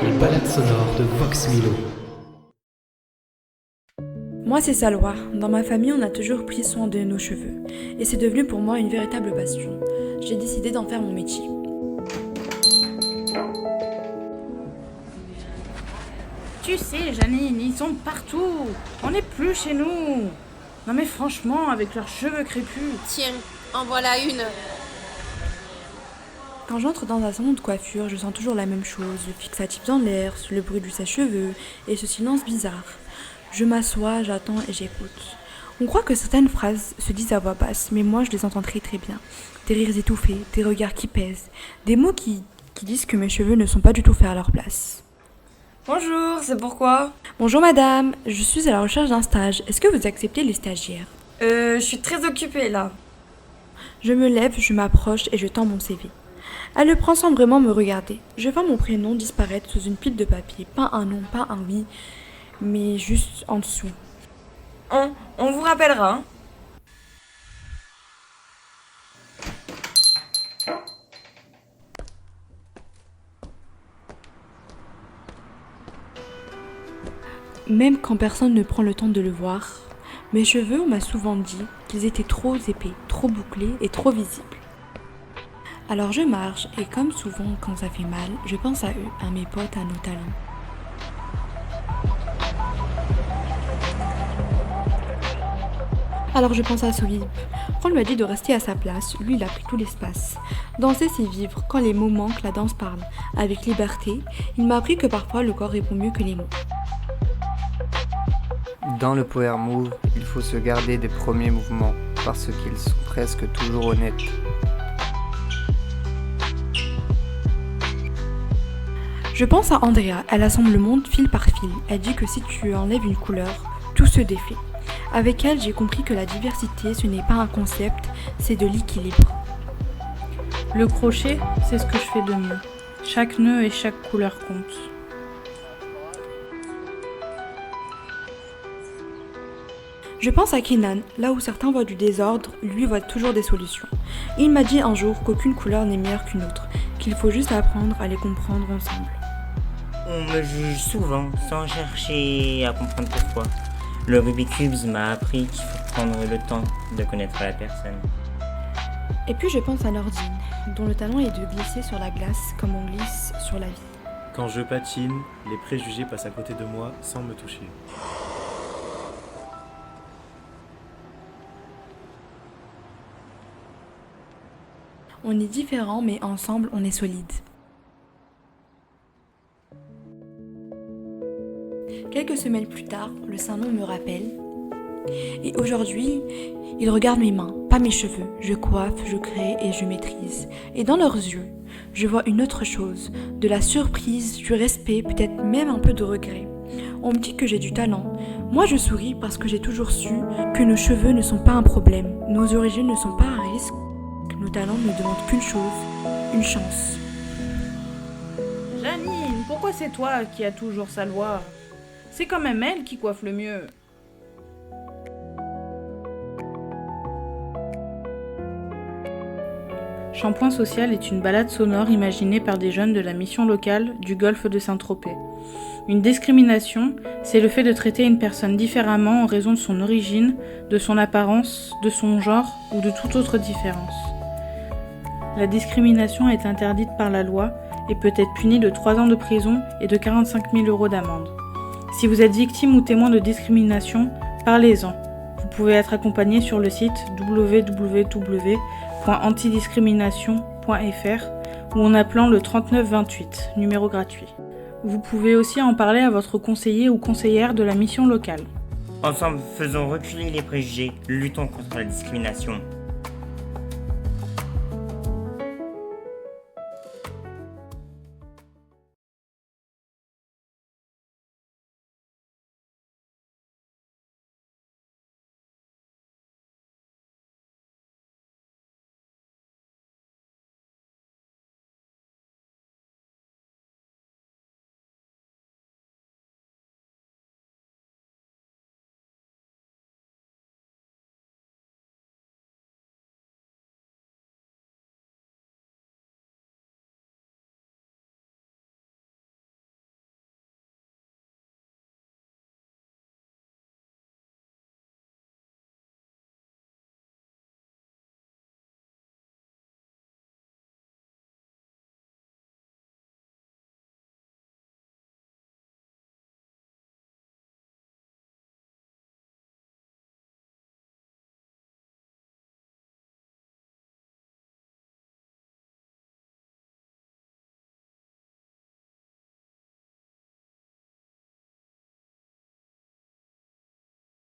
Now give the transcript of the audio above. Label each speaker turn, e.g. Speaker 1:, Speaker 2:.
Speaker 1: les balades sonores de Vox Milo.
Speaker 2: Moi, c'est Salwa. Dans ma famille, on a toujours pris soin de nos cheveux. Et c'est devenu pour moi une véritable passion. J'ai décidé d'en faire mon métier.
Speaker 3: Tu sais, Janine, ils sont partout. On n'est plus chez nous. Non mais franchement, avec leurs cheveux crépus.
Speaker 4: Tiens, en voilà une.
Speaker 2: Quand j'entre dans un salon de coiffure, je sens toujours la même chose. Le fixatif dans l'air, le bruit du sèche-cheveux et ce silence bizarre. Je m'assois, j'attends et j'écoute. On croit que certaines phrases se disent à voix basse, mais moi je les entends très très bien. Des rires étouffés, des regards qui pèsent, des mots qui disent que mes cheveux ne sont pas du tout faits à leur place.
Speaker 5: Bonjour, c'est pourquoi?
Speaker 2: Bonjour madame, je suis à la recherche d'un stage. Est-ce que vous acceptez les stagiaires?
Speaker 5: Je suis très occupée là.
Speaker 2: Je me lève, je m'approche et je tends mon CV. Elle le prend sans vraiment me regarder. Je vois mon prénom disparaître sous une pile de papier. Pas un nom, pas un oui, mais juste en dessous.
Speaker 5: On vous rappellera. Hein.
Speaker 2: Même quand personne ne prend le temps de le voir, mes cheveux, on m'a souvent dit qu'ils étaient trop épais, trop bouclés et trop visibles. Alors je marche et comme souvent quand ça fait mal, je pense à eux, à mes potes, à nos talents. Alors je pense à Sohib. On lui a dit de rester à sa place, lui il a pris tout l'espace. Danser c'est vivre, quand les mots manquent, la danse parle. Avec liberté, il m'a appris que parfois le corps répond mieux que les mots.
Speaker 6: Dans le power move, il faut se garder des premiers mouvements, parce qu'ils sont presque toujours honnêtes.
Speaker 2: Je pense à Andrea, elle assemble le monde fil par fil. Elle dit que si tu enlèves une couleur, tout se défait. Avec elle, j'ai compris que la diversité, ce n'est pas un concept, c'est de l'équilibre.
Speaker 3: Le crochet, c'est ce que je fais de mieux. Chaque nœud et chaque couleur compte.
Speaker 2: Je pense à Kenan, là où certains voient du désordre, lui voit toujours des solutions. Il m'a dit un jour qu'aucune couleur n'est meilleure qu'une autre, qu'il faut juste apprendre à les comprendre ensemble.
Speaker 7: On me juge souvent, sans chercher à comprendre pourquoi. Le Rubik's Cube m'a appris qu'il faut prendre le temps de connaître la personne.
Speaker 2: Et puis je pense à Nordine, dont le talent est de glisser sur la glace comme on glisse sur la vie.
Speaker 8: Quand je patine, les préjugés passent à côté de moi sans me toucher.
Speaker 2: On est différents, mais ensemble, on est solides. Quelques semaines plus tard, le Saint-Nom me rappelle. Et aujourd'hui, ils regardent mes mains, pas mes cheveux. Je coiffe, je crée et je maîtrise. Et dans leurs yeux, je vois une autre chose. De la surprise, du respect, peut-être même un peu de regret. On me dit que j'ai du talent. Moi, je souris parce que j'ai toujours su que nos cheveux ne sont pas un problème. Nos origines ne sont pas un risque. Nos talents ne demandent qu'une chose, une chance.
Speaker 3: Janine, pourquoi c'est toi qui as toujours Salwa? C'est quand même elle qui coiffe le mieux. Shampoing social est une balade sonore imaginée par des jeunes de la mission locale du golfe de Saint-Tropez. Une discrimination, c'est le fait de traiter une personne différemment en raison de son origine, de son apparence, de son genre ou de toute autre différence. La discrimination est interdite par la loi et peut être punie de 3 ans de prison et de 45 000 € d'amende. Si vous êtes victime ou témoin de discrimination, parlez-en. Vous pouvez être accompagné sur le site www.antidiscrimination.fr ou en appelant le 3928, numéro gratuit. Vous pouvez aussi en parler à votre conseiller ou conseillère de la mission locale.
Speaker 7: Ensemble, faisons reculer les préjugés, luttons contre la discrimination.